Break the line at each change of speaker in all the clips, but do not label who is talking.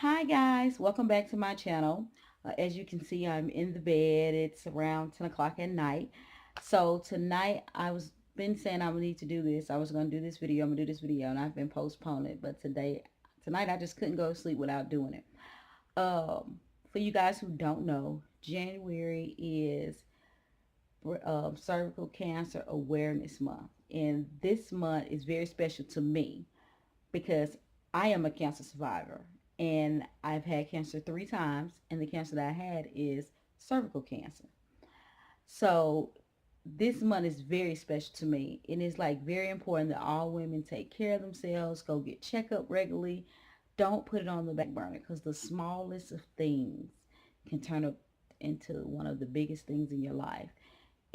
Hi guys, welcome back to my channel. As you can see, I'm in the bed. It's around 10 o'clock at night. So tonight I was been saying I would need to do this. I was going to do this video. I'm going to do this video and I've been postponing it. But tonight I just couldn't go to sleep without doing it. For you guys who don't know, January is Cervical Cancer Awareness Month. And this month is very special to me because I am a cancer survivor and I've had cancer 3 times, and the cancer that I had is cervical cancer. So this month is very special to me, and it's like very important that all women take care of themselves, go get checkup regularly. Don't put it on the back burner because the smallest of things can turn up into one of the biggest things in your life.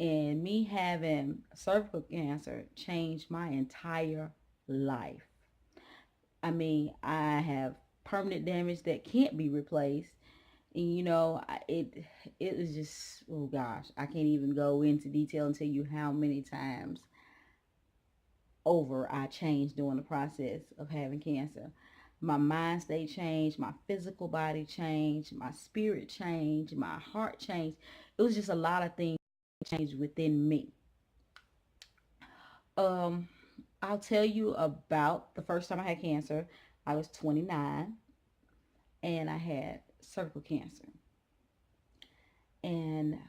And me having cervical cancer changed my entire life. I mean, I have permanent damage that can't be replaced. And it is just, oh gosh, I can't even go into detail and tell you how many times over I changed during the process of having cancer. My mind state changed, my physical body changed, my spirit changed, my heart changed. It was just a lot of things changed within me. Um, I'll tell you about the first time I had cancer. I was 29 and I had cervical cancer. And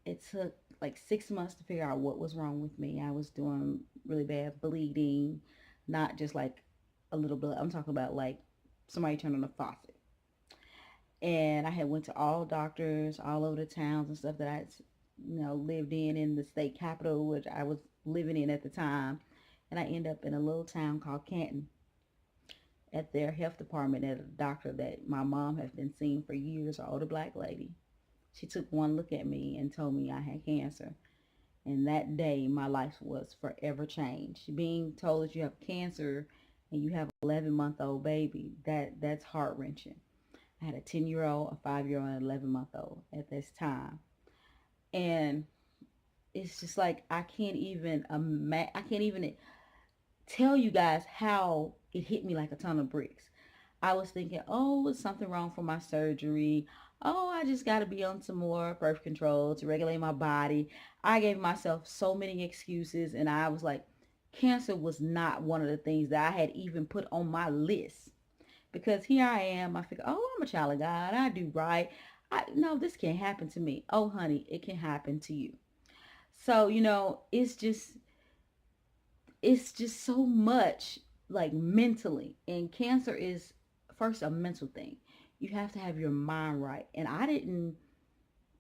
it took like 6 months to figure out what was wrong with me. I was doing really bad bleeding, not just like a little blood. I'm talking about like somebody turned on a faucet. And I had went to all doctors all over the towns and stuff that I, lived in the state capital, which I was living in at the time. And I ended up in a little town called Canton at their health department at a doctor that my mom has been seeing for years, an older black lady. She took one look at me and told me I had cancer. And that day, my life was forever changed. Being told that you have cancer and you have an 11-month-old baby, that's heart wrenching. I had a 10-year-old, a 5-year-old, and an 11-month-old at this time. And it's just like I can't even tell you guys how it hit me like a ton of bricks. I was thinking, oh, it's something wrong for my surgery. Oh, I just got to be on some more birth control to regulate my body. I gave myself so many excuses, and I was like, cancer was not one of the things that I had even put on my list. Because here I am, I figure, oh, I'm a child of God. I do right. No, this can't happen to me. Oh, honey, it can happen to you. So, it's just so much like mentally, and cancer is first a mental thing. You have to have your mind right, and I didn't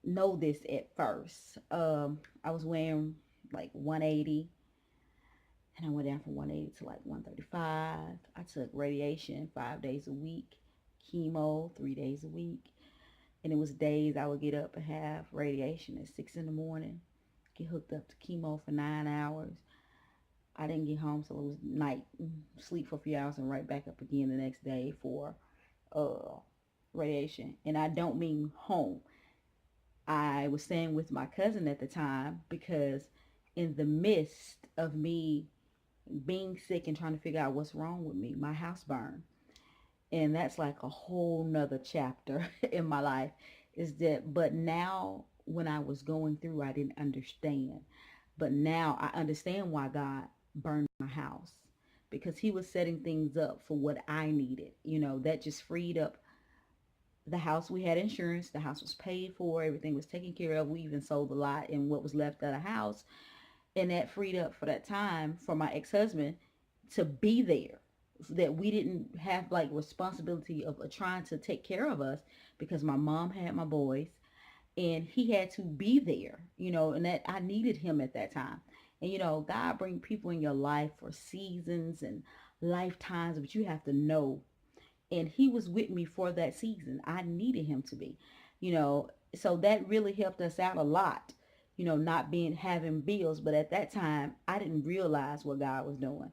know this at first. I was weighing like 180, and I went down from 180 to like 135. I took radiation 5 days a week, chemo 3 days a week, and it was days I would get up and have radiation at 6 in the morning, get hooked up to chemo for 9 hours. I didn't get home till it was night. Sleep for a few hours and right back up again the next day for uh radiation. And I don't mean home. I was staying with my cousin at the time because in the midst of me being sick and trying to figure out what's wrong with me, my house burned. And that's like a whole nother chapter in my life. Is that but now when I was going through, I didn't understand. But now I understand why God burned my house, because he was setting things up for what I needed. That just freed up the house. We had insurance, the house was paid for, everything was taken care of. We even sold the lot and what was left of the house. And that freed up for that time for my ex-husband to be there, that we didn't have like responsibility of trying to take care of us, because my mom had my boys and he had to be there, and that I needed him at that time. And God bring people in your life for seasons and lifetimes, but you have to know. And he was with me for that season. I needed him to be, you know, so that really helped us out a lot, not being having bills. But at that time, I didn't realize what God was doing.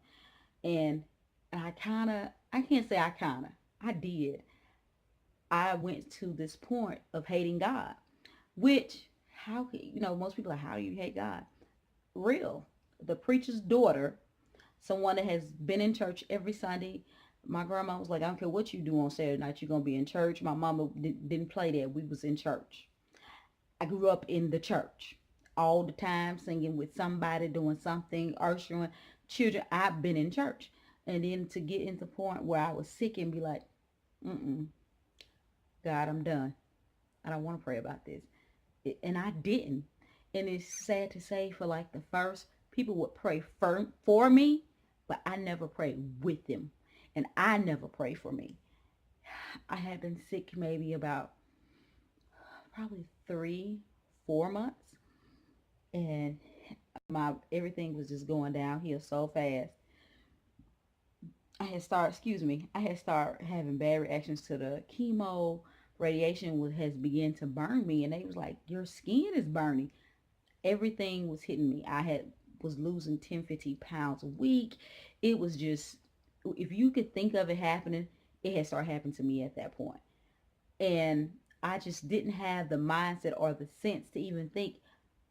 And I can't say I did. I went to this point of hating God, which, most people are, how do you hate God? Real. The preacher's daughter, someone that has been in church every Sunday, My grandma was like, I don't care what you do on Saturday night, you're gonna be in church. My mama didn't play that. We was in church. I grew up in the church all the time, singing with somebody, doing something, ushering children. I've been in church, and then to get into the point where I was sick and be like, mm-mm, God, I'm done. I don't want to pray about this. And I didn't. And it's sad to say, for like the first, people would pray for me, but I never prayed with them. And I never prayed for me. I had been sick maybe about probably 3, 4 months. And my everything was just going downhill so fast. I had started having bad reactions to the chemo. Radiation has begun to burn me, and they was like, your skin is burning. Everything was hitting me. Was losing 10, 15 pounds a week. It was just, if you could think of it happening, it had started happening to me at that point. And I just didn't have the mindset or the sense to even think,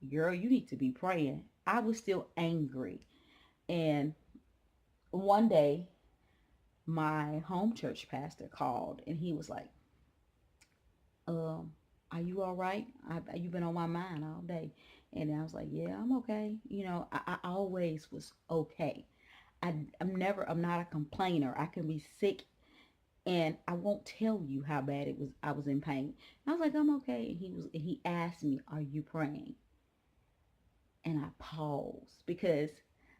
girl, you need to be praying. I was still angry. And one day, my home church pastor called and he was like, um, are you all right? You've been on my mind all day. And I was like, yeah, I'm okay. I always was okay. I'm not a complainer. I can be sick and I won't tell you how bad it was. I was in pain. And I was like, I'm okay. And he asked me, are you praying? And I paused because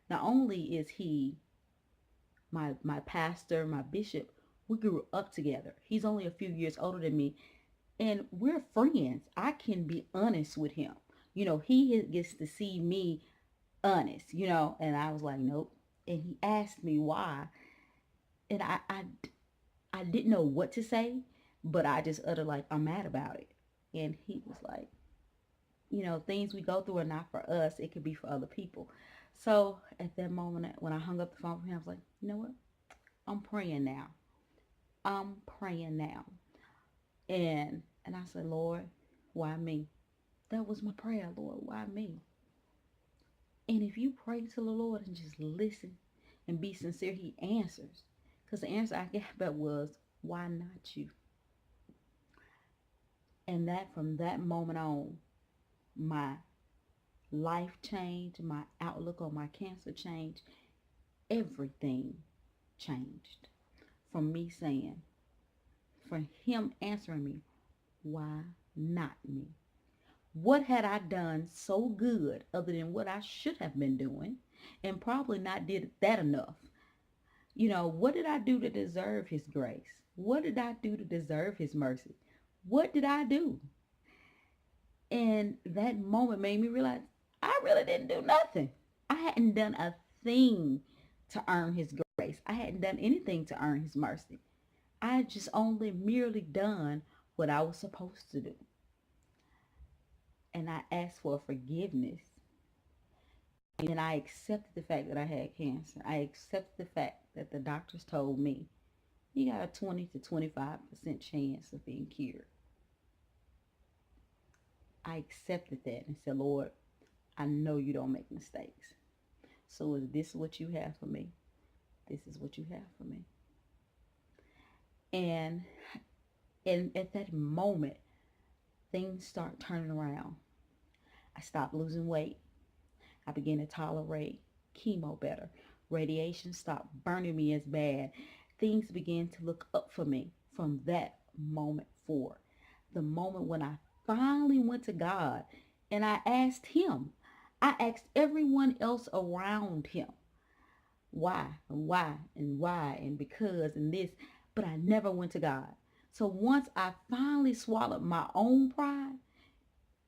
not only is he my pastor, my bishop, we grew up together. He's only a few years older than me, and we're friends. I can be honest with him. He gets to see me honest. And I was like, nope. And he asked me why, and I didn't know what to say, but I just uttered like, I'm mad about it. And he was like, things we go through are not for us. It could be for other people. So at that moment, when I hung up the phone from him, I was like, you know what? I'm praying now. I'm praying now. And I said, Lord, why me? That was my prayer, Lord, why me? And if you pray to the Lord and just listen and be sincere, he answers. Because the answer I got back was, why not you? And that from that moment on, my life changed, my outlook on my cancer changed, everything changed. From me saying, from him answering me, why not me? What had I done so good other than what I should have been doing and probably not did that enough? What did I do to deserve his grace? What did I do to deserve his mercy? What did I do? And that moment made me realize I really didn't do nothing. I hadn't done a thing to earn his grace. I hadn't done anything to earn his mercy. I had just only merely done what I was supposed to do. And I asked for forgiveness. And I accepted the fact that I had cancer. I accepted the fact that the doctors told me you got a 20 to 25% chance of being cured. I accepted that and said, Lord, I know you don't make mistakes. So is this what you have for me? This is what you have for me. And at that moment, things start turning around. I stopped losing weight. I began to tolerate chemo better. Radiation stopped burning me as bad. Things began to look up for me from that moment forward. The moment when I finally went to God and I asked him, I asked everyone else around him, why, and why, and why, and because, and this, but I never went to God. So once I finally swallowed my own pride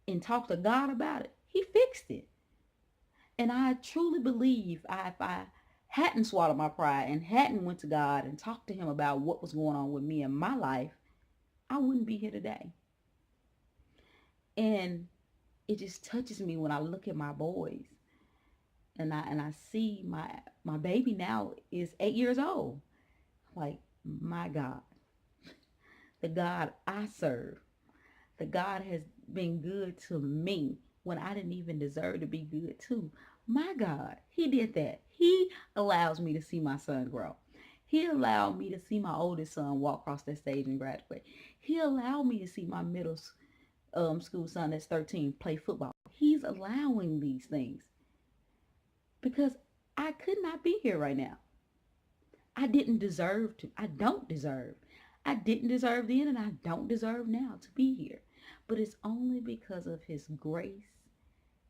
and talked to God about it, he fixed it. And I truly believe if I hadn't swallowed my pride and hadn't went to God and talked to him about what was going on with me in my life, I wouldn't be here today. And it just touches me when I look at my boys and I see my baby now is 8 years old. Like, my God, the God I serve, the God has been good to me when I didn't even deserve to be good to. My God, he did that. He allows me to see my son grow. He allowed me to see my oldest son walk across that stage and graduate. He allowed me to see my middle school son that's 13 play football. He's allowing these things because I could not be here right now. I didn't deserve to. I don't deserve. I didn't deserve then and I don't deserve now to be here. But it's only because of his grace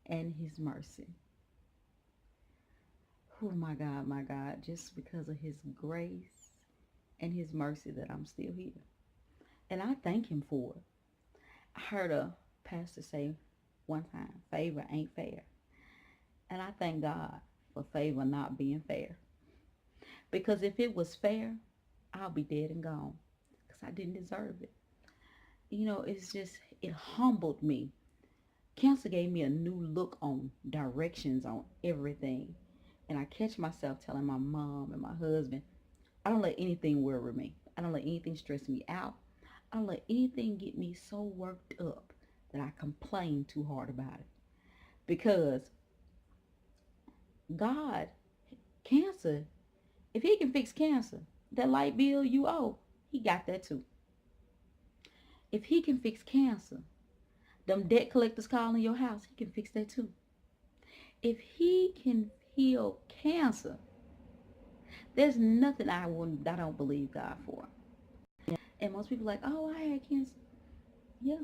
and his mercy. Oh my God, just because of his grace and his mercy that I'm still here. And I thank him for it. I heard a pastor say one time, favor ain't fair. And I thank God for favor not being fair. Because if it was fair, I'll be dead and gone. Because I didn't deserve it. You know, it's just, it humbled me. Cancer gave me a new look on directions on everything. And I catch myself telling my mom and my husband, I don't let anything worry me. I don't let anything stress me out. I don't let anything get me so worked up that I complain too hard about it. Because God, cancer, if he can fix cancer, that light bill you owe, he got that too. If he can fix cancer, them debt collectors calling your house, he can fix that too. If he can heal cancer, there's nothing I don't believe God for. And most people are like, oh, I had cancer. Yeah.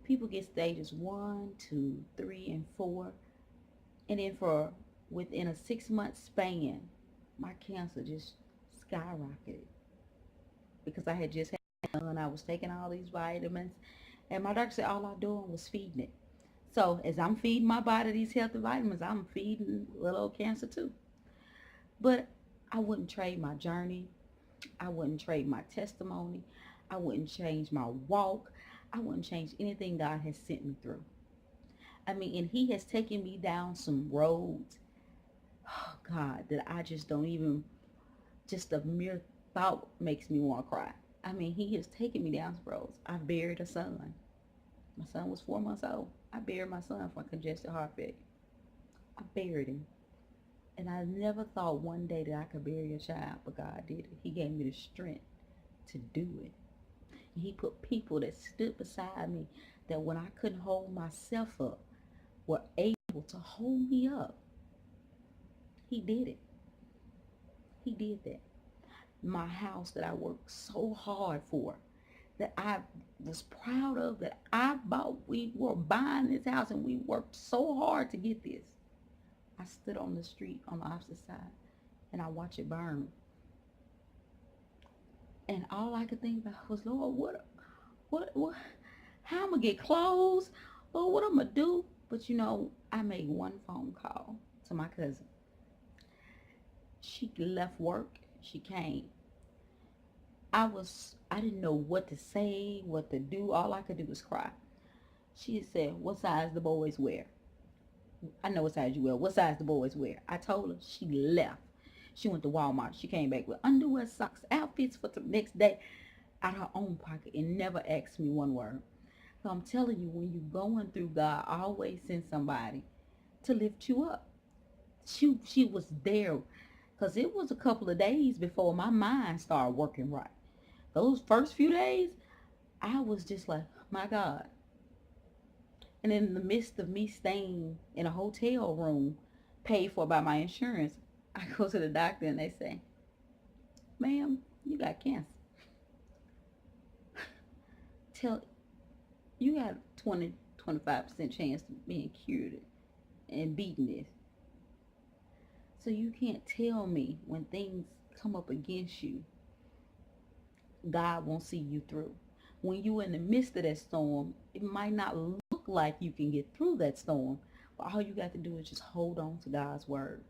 People get stages 1, 2, 3, and 4. And then for within a 6 month span, my cancer just skyrocketed. Because I had just had and I was taking all these vitamins. And my doctor said all I doing was feeding it. So as I'm feeding my body these healthy vitamins, I'm feeding little old cancer too. But I wouldn't trade my journey. I wouldn't trade my testimony. I wouldn't change my walk. I wouldn't change anything God has sent me through. I mean, and he has taken me down some roads, oh God, that I just don't even, just a mere thought makes me want to cry. I mean, he has taken me down some roads. I buried a son. My son was 4 months old. I buried my son from congested heart failure. I buried him. And I never thought one day that I could bury a child, but God did it. He gave me the strength to do it. And he put people that stood beside me that when I couldn't hold myself up were able to hold me up. He did it. He did that. My house that I worked so hard for, that I was proud of, that I bought, we were buying this house and we worked so hard to get this. I stood on the street on the opposite side and I watched it burn. And all I could think about was, Lord, what, how I'm gonna get clothes? Lord, what I'm gonna do? But you know, I made one phone call to my cousin. She left work. She came. I didn't know what to say, what to do. All I could do was cry. She said, what size the boys wear? I know what size you wear. What size the boys wear? I told her. She left. She went to Walmart. She came back with underwear, socks, outfits for the next day out of her own pocket and never asked me one word. So I'm telling you, when you're going through, God always sends somebody to lift you up. She was there because it was a couple of days before my mind started working right. Those first few days, I was just like, my God. And in the midst of me staying in a hotel room paid for by my insurance, I go to the doctor and they say, ma'am, you got cancer. Tell you got 25% chance of being cured and beating this. So you can't tell me when things come up against you, God won't see you through. When you're in the midst of that storm, it might not look like you can get through that storm, but all you got to do is just hold on to God's word.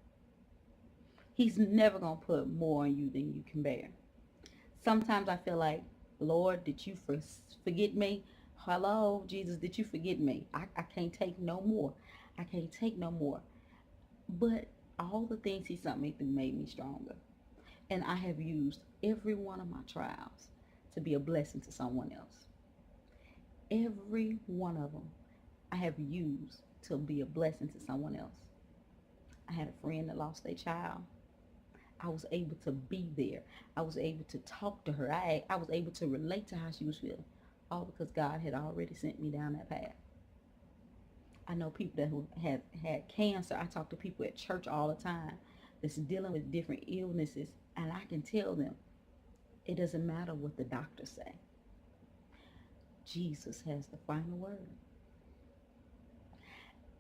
He's never going to put more on you than you can bear. Sometimes I feel like, Lord, did you forget me? Hello, Jesus, did you forget me? I can't take no more. I can't take no more. But all the things he sent me through made me stronger. And I have used every one of my trials to be a blessing to someone else. Every one of them I have used to be a blessing to someone else. I had a friend that lost their child. I was able to be there. I was able to talk to her. I was able to relate to how she was feeling. All because God had already sent me down that path. I know people that who have had cancer. I talk to people at church all the time that's dealing with different illnesses, and I can tell them it doesn't matter what the doctors say. Jesus has the final word.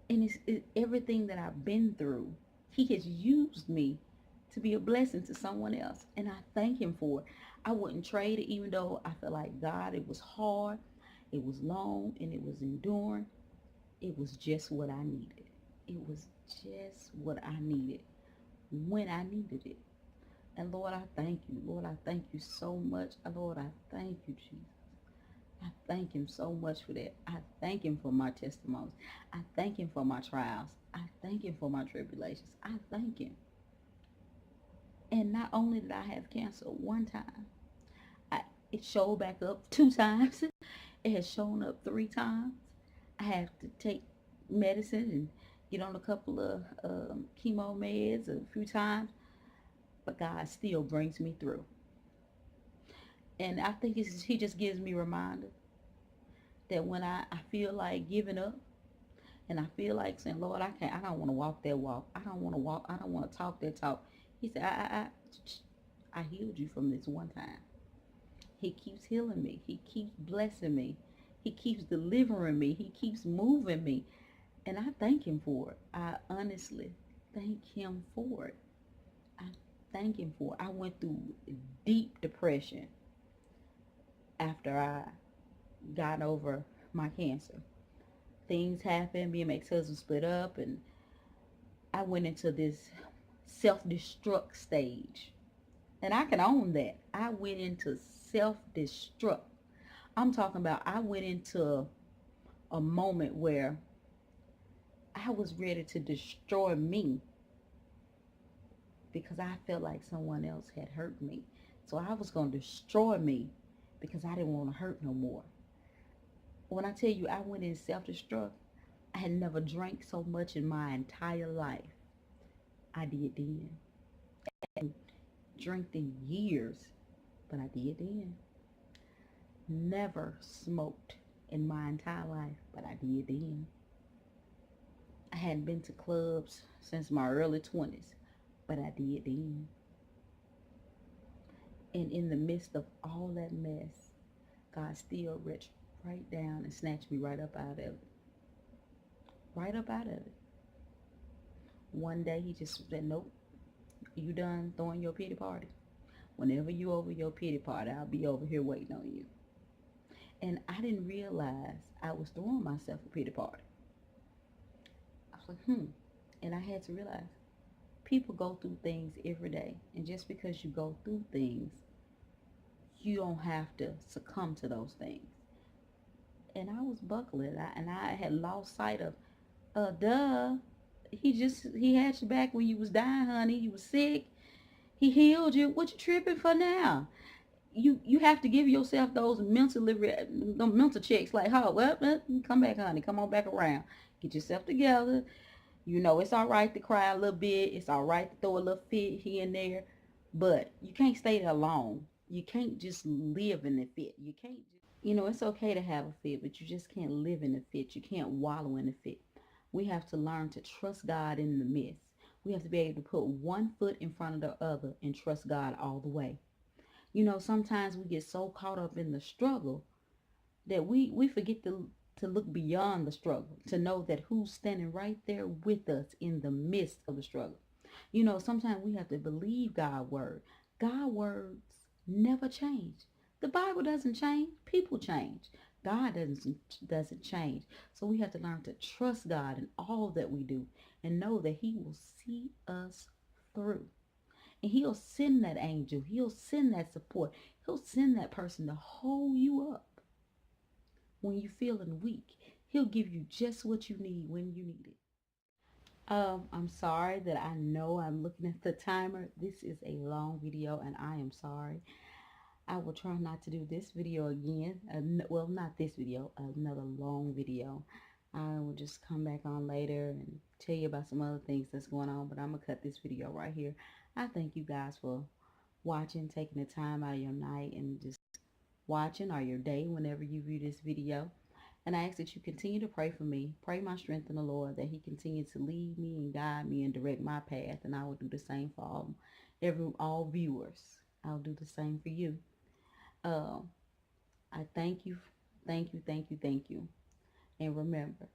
And it's everything that I've been through. He has used me to be a blessing to someone else. And I thank him for it. I wouldn't trade it, even though I feel like God, it was hard, it was long, and it was enduring. It was just what I needed. It was just what I needed when I needed it. And Lord, I thank you. Lord, I thank you so much. Lord, I thank you, Jesus. I thank him so much for that. I thank him for my testimonies. I thank him for my trials. I thank him for my tribulations. I thank him. And not only did I have cancer one time, it showed back up 2 times. It has shown up 3 times. I have to take medicine and get on a couple of chemo meds a few times, but God still brings me through. And I think he just gives me a reminder that when I feel like giving up, and I feel like saying, Lord, I don't want to walk that walk. I don't want to walk. I don't want to talk that talk. He said, I healed you from this one time. He keeps healing me. He keeps blessing me. He keeps delivering me. He keeps moving me. And I thank him for it. I honestly thank him for it. I thank him for it. I went through deep depression after I got over my cancer. Things happened. Me and my ex-husband split up, and I went into this self-destruct stage. And I can own that. I went into self-destruct. I'm talking about I went into a moment where I was ready to destroy me because I felt like someone else had hurt me. So I was going to destroy me because I didn't want to hurt no more. When I tell you I went in self-destruct, I had never drank so much in my entire life. I did then. I hadn't drank in years, but I did then. Never smoked in my entire life, but I did then. I hadn't been to clubs since my early 20s, but I did then. And in the midst of all that mess, God still reached right down and snatched me right up out of it. Right up out of it. One day he just said, nope, you done throwing your pity party. Whenever you over your pity party, I'll be over here waiting on you. And I didn't realize I was throwing myself a pity party. I was like, And I had to realize people go through things every day. And just because you go through things, you don't have to succumb to those things. And I was buckling, and I had lost sight of, he had you back when you was dying, honey. You was sick. He healed you. What you tripping for now? You have to give yourself those mental checks. Like, oh, well, come back, honey. Come on back around. Get yourself together. You know it's all right to cry a little bit. It's all right to throw a little fit here and there, but you can't stay there long. You can't just live in the fit. You can't. It's okay to have a fit, but you just can't live in the fit. You can't wallow in the fit. We have to learn to trust God in the midst. We have to be able to put one foot in front of the other and trust God all the way. Sometimes we get so caught up in the struggle that we forget to look beyond the struggle, to know that who's standing right there with us in the midst of the struggle. Sometimes we have to believe God's word. God's words never change. The Bible doesn't change. People change. God doesn't change. So we have to learn to trust God in all that we do and know that he will see us through. And he'll send that angel. He'll send that support. He'll send that person to hold you up when you're feeling weak. He'll give you just what you need when you need it. I'm sorry that I know I'm looking at the timer. This is a long video and I am sorry. I will try not to do this video again. Well, not this video, another long video. I will just come back on later and tell you about some other things that's going on, but I'm going to cut this video right here. I thank you guys for watching, taking the time out of your night and just watching, or your day whenever you view this video. And I ask that you continue to pray for me. Pray my strength in the Lord, that he continues to lead me and guide me and direct my path. And I will do the same for all viewers. I'll do the same for you. Uh, I thank you, thank you, thank you, thank you. And remember,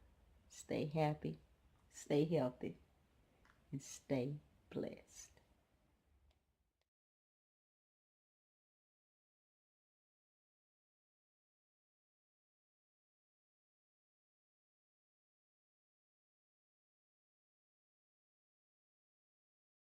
stay happy, stay healthy, and stay blessed.